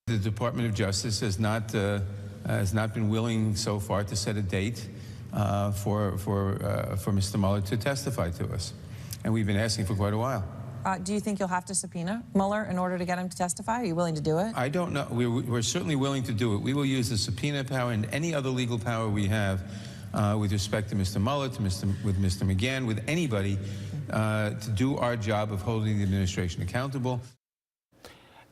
The Department of Justice has not been willing so far to set a date for Mr. Mueller to testify to us, and we've been asking for quite a while. Do you think you'll have to subpoena Mueller in order to get him to testify? Are you willing to do it? I don't know. We're certainly willing to do it. We will use the subpoena power and any other legal power we have with respect to Mr. Mueller, with Mr. McGahn, with anybody, to do our job of holding the administration accountable.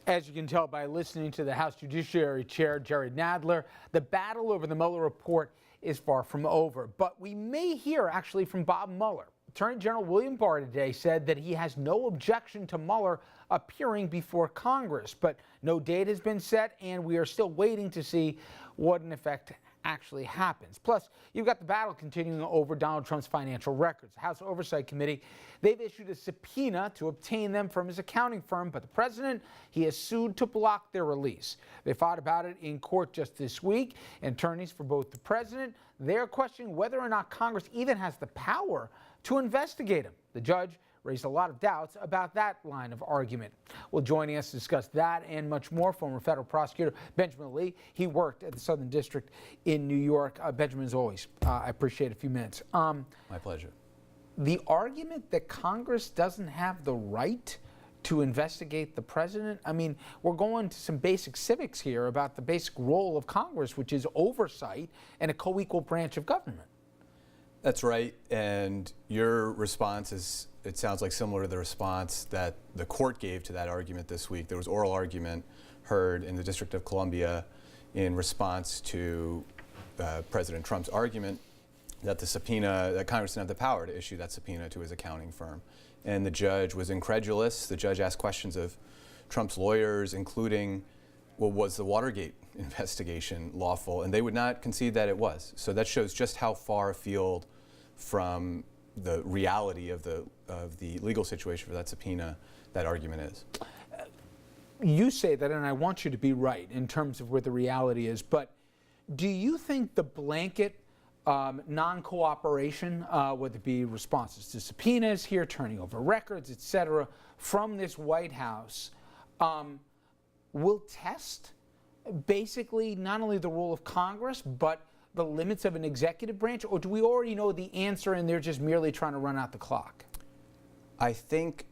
As you can tell by listening to the House Judiciary Chair, Jerry Nadler, the battle over the Mueller report is far from over. But we may hear actually from Bob Mueller. Attorney General William Barr today said that he has no objection to Mueller appearing before Congress, but no date has been set, and we are still waiting to see what in effect actually happens. Plus, you've got the battle continuing over Donald Trump's financial records. The House Oversight Committee, they've issued a subpoena to obtain them from his accounting firm, but the president, he has sued to block their release. They fought about it in court just this week, and attorneys for both the president, they're questioning whether or not Congress even has the power to investigate him. The judge raised a lot of doubts about that line of argument. Well, joining us to discuss that and much more, former federal prosecutor Benjamin Allee. He worked at the Southern District in New York. Benjamin, as always, I appreciate a few minutes. My pleasure. The argument that Congress doesn't have the right to investigate the president, I mean, we're going to some basic civics here about the basic role of Congress, which is oversight and a co-equal branch of government. That's right, and your response is, it sounds like similar to the response that the court gave to that argument this week. There was oral argument heard in the District of Columbia in response to President Trump's argument that the subpoena, that Congress didn't have the power to issue that subpoena to his accounting firm. And the judge was incredulous. The judge asked questions of Trump's lawyers, including, well, was the Watergate investigation lawful? And they would not concede that it was. So that shows just how far afield from the reality of the legal situation for that subpoena that argument is. You say that, and I want you to be right in terms of where the reality is, but do you think the blanket non-cooperation, whether it be responses to subpoenas here, turning over records, et cetera, from this White House will test basically not only the role of Congress, but the limits of an executive branch, or do we already know the answer and they're just merely trying to run out the clock? I think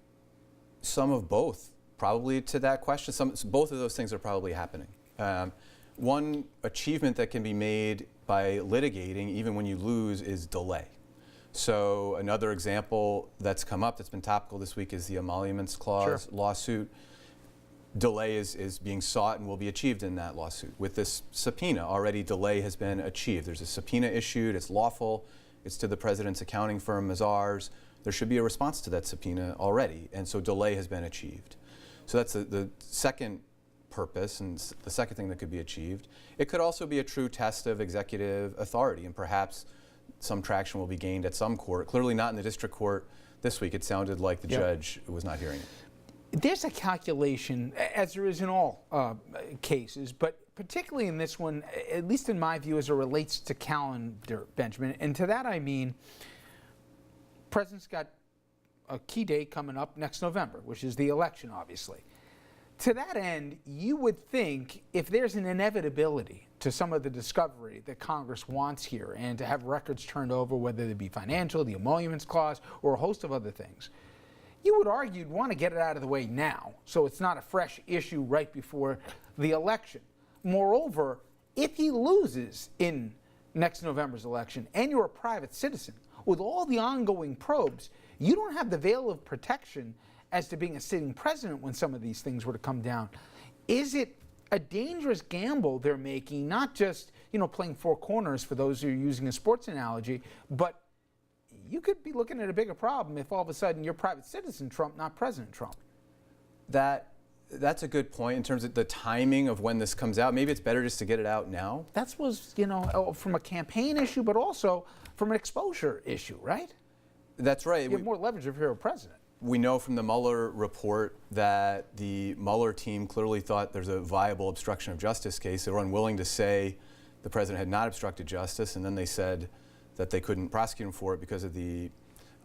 some of both, probably to that question. Both of those things are probably happening. One achievement that can be made by litigating, even when you lose, is delay. So another example that's come up that's been topical this week is the Emoluments Clause lawsuit. Delay is being sought and will be achieved in that lawsuit. With this subpoena, already delay has been achieved. There's a subpoena issued, it's lawful, it's to the president's accounting firm as ours. There should be a response to that subpoena already, and so delay has been achieved. So that's the second purpose and the second thing that could be achieved. It could also be a true test of executive authority, and perhaps some traction will be gained at some court. Clearly not in the district court this week. It sounded like the judge was not hearing it. There's a calculation, as there is in all cases, but particularly in this one, at least in my view, as it relates to calendar, Benjamin. And to that I mean, President's got a key date coming up next November, which is the election, obviously. To that end, you would think if there's an inevitability to some of the discovery that Congress wants here and to have records turned over, whether they be financial, the Emoluments Clause, or a host of other things, you would argue you'd want to get it out of the way now, so it's not a fresh issue right before the election. Moreover, if he loses in next November's election and you're a private citizen, with all the ongoing probes, you don't have the veil of protection as to being a sitting president when some of these things were to come down. Is it a dangerous gamble they're making, not just, playing four corners for those who are using a sports analogy, but you could be looking at a bigger problem if all of a sudden you're private citizen Trump, not President Trump. That's a good point in terms of the timing of when this comes out. Maybe it's better just to get it out now. That was, from a campaign issue, but also from an exposure issue, right? That's right. You have more leverage if you're a president. We know from the Mueller report that the Mueller team clearly thought there's a viable obstruction of justice case. They were unwilling to say the president had not obstructed justice, and then they said that they couldn't prosecute him for it because of the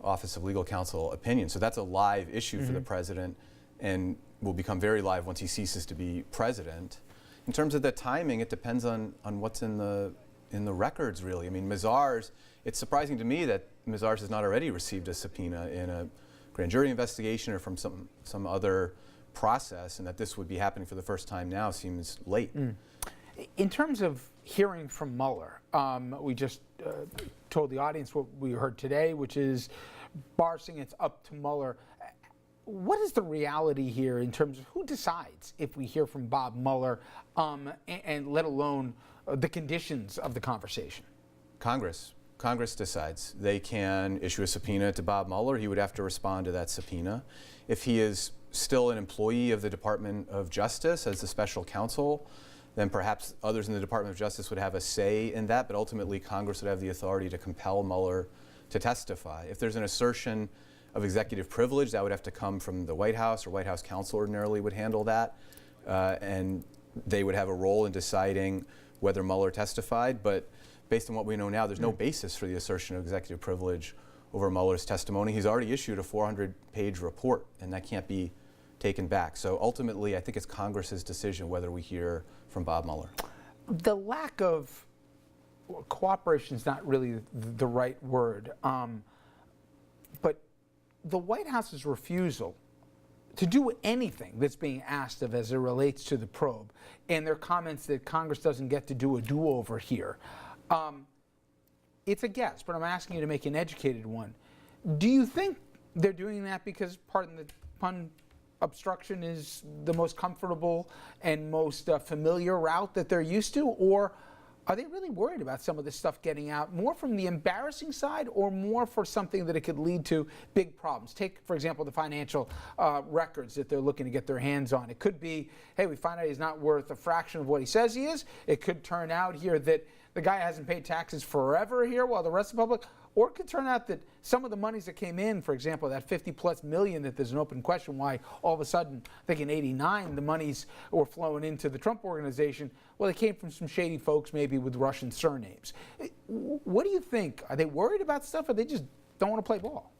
Office of Legal Counsel opinion. So that's a live issue for the president and will become very live once he ceases to be president. In terms of the timing, it depends on what's in the records, really. I mean, Mazars, it's surprising to me that Mazars has not already received a subpoena in a grand jury investigation or from some other process, and that this would be happening for the first time now seems late. In terms of hearing from Mueller, we just told the audience what we heard today, which is Barr saying it's up to Mueller. What is the reality here in terms of who decides if we hear from Bob Mueller, and let alone the conditions of the conversation? Congress. Congress decides. They can issue a subpoena to Bob Mueller. He would have to respond to that subpoena. If he is still an employee of the Department of Justice as the special counsel, then perhaps others in the Department of Justice would have a say in that, but ultimately Congress would have the authority to compel Mueller to testify. If there's an assertion of executive privilege, that would have to come from the White House, or White House counsel ordinarily would handle that, and they would have a role in deciding whether Mueller testified. But based on what we know now, there's no basis for the assertion of executive privilege over Mueller's testimony. He's already issued a 400-page report, and that can't be taken back. So ultimately, I think it's Congress's decision whether we hear from Bob Mueller. The lack of cooperation is not really the right word, but the White House's refusal to do anything that's being asked of as it relates to the probe, and their comments that Congress doesn't get to do a do-over here. It's a guess, but I'm asking you to make an educated one. Do you think they're doing that because, pardon the pun, obstruction is the most comfortable and most familiar route that they're used to, or are they really worried about some of this stuff getting out, more from the embarrassing side or more for something that it could lead to big problems? Take, for example, the financial records that they're looking to get their hands on. It could be, hey, we find out he's not worth a fraction of what he says he is. It could turn out here that the guy hasn't paid taxes forever here while the rest of the public, or it could turn out that some of the monies that came in, for example, that 50+ million that there's an open question why all of a sudden, I think in '89, the monies were flowing into the Trump organization. Well, they came from some shady folks, maybe with Russian surnames. What do you think? Are they worried about stuff, or they just don't want to play ball?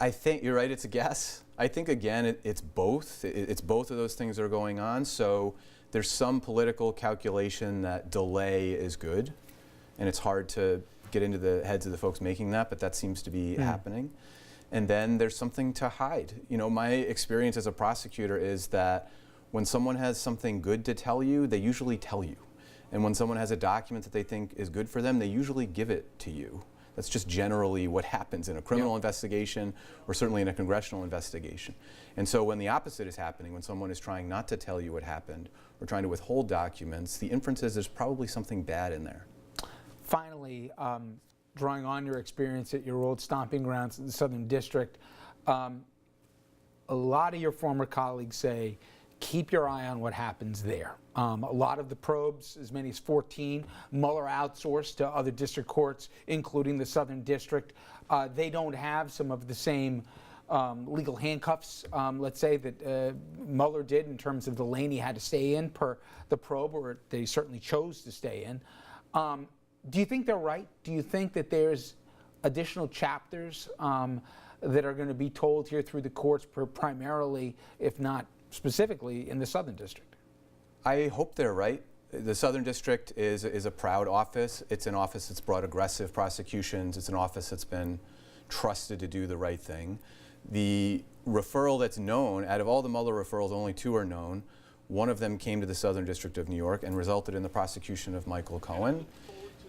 I think you're right, it's a guess. I think, again, it's both. It's both of those things that are going on. So there's some political calculation that delay is good, and it's hard to get into the heads of the folks making that, but that seems to be happening. And then there's something to hide. You know, my experience as a prosecutor is that when someone has something good to tell you, they usually tell you. And when someone has a document that they think is good for them, they usually give it to you. That's just generally what happens in a criminal investigation, or certainly in a congressional investigation. And so when the opposite is happening, when someone is trying not to tell you what happened or trying to withhold documents, the inference is there's probably something bad in there. Finally, drawing on your experience at your old stomping grounds in the Southern District, a lot of your former colleagues say, keep your eye on what happens there. A lot of the probes, as many as 14, Mueller outsourced to other district courts, including the Southern District. They don't have some of the same legal handcuffs, let's say, that Mueller did in terms of the lane he had to stay in per the probe, or they certainly chose to stay in. Do you think they're right? Do you think that there's additional chapters that are going to be told here through the courts, primarily, if not specifically, in the Southern District? I hope they're right. The Southern District is a proud office. It's an office that's brought aggressive prosecutions. It's an office that's been trusted to do the right thing. The referral that's known, out of all the Mueller referrals, only 2 are known. One of them came to the Southern District of New York and resulted in the prosecution of Michael Cohen.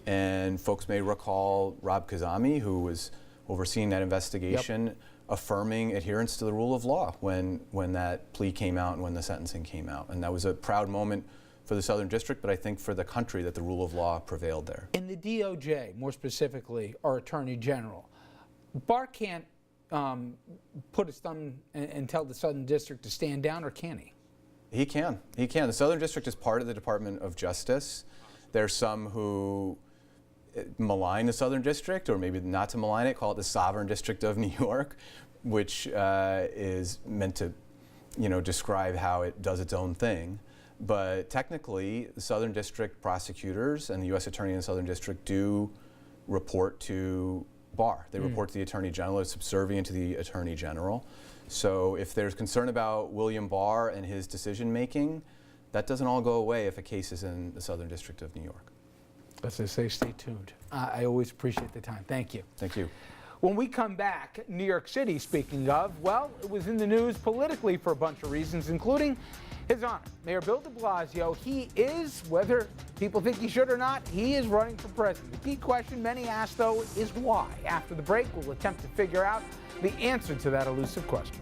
And folks may recall Rob Kazami, who was overseeing that investigation, affirming adherence to the rule of law when that plea came out and when the sentencing came out. And that was a proud moment for the Southern District, but I think for the country, that the rule of law prevailed there. In the DOJ, more specifically, our Attorney General, Barr can't put his thumb and tell the Southern District to stand down, or can he? He can. He can. The Southern District is part of the Department of Justice. There's some who malign the Southern District, or maybe not to malign it, call it the Sovereign District of New York, which is meant to, describe how it does its own thing. But technically, the Southern District prosecutors and the U.S. Attorney in the Southern District do report to Barr. They report to the Attorney General. It's subservient to the Attorney General. So if there's concern about William Barr and his decision making, that doesn't all go away if a case is in the Southern District of New York. As I say, stay tuned. I always appreciate the time. Thank you. Thank you. When we come back, New York City, speaking of, well, it was in the news politically for a bunch of reasons, including His Honor, Mayor Bill de Blasio. He is, whether people think he should or not, he is running for president. The key question many ask, though, is why? After the break, we'll attempt to figure out the answer to that elusive question.